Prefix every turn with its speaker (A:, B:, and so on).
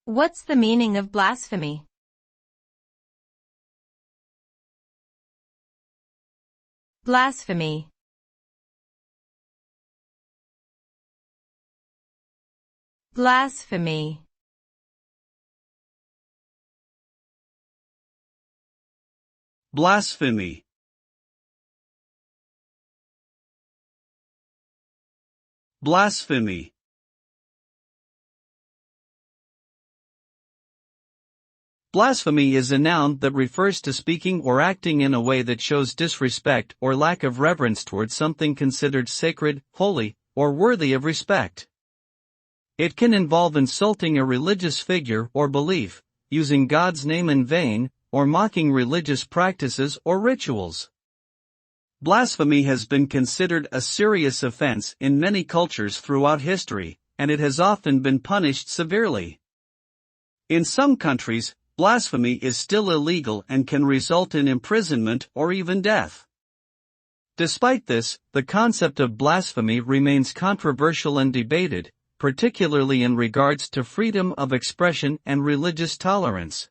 A: What's the meaning of blasphemy? Blasphemy. Blasphemy.
B: Blasphemy. Blasphemy. Blasphemy is a noun that refers to speaking or acting in a way that shows disrespect or lack of reverence towards something considered sacred, holy, or worthy of respect. It can involve insulting a religious figure or belief, using God's name in vain, or mocking religious practices or rituals. Blasphemy has been considered a serious offense in many cultures throughout history, and it has often been punished severely. In some countries, blasphemy is still illegal and can result in imprisonment or even death. Despite this, the concept of blasphemy remains controversial and debated, particularly in regards to freedom of expression and religious tolerance.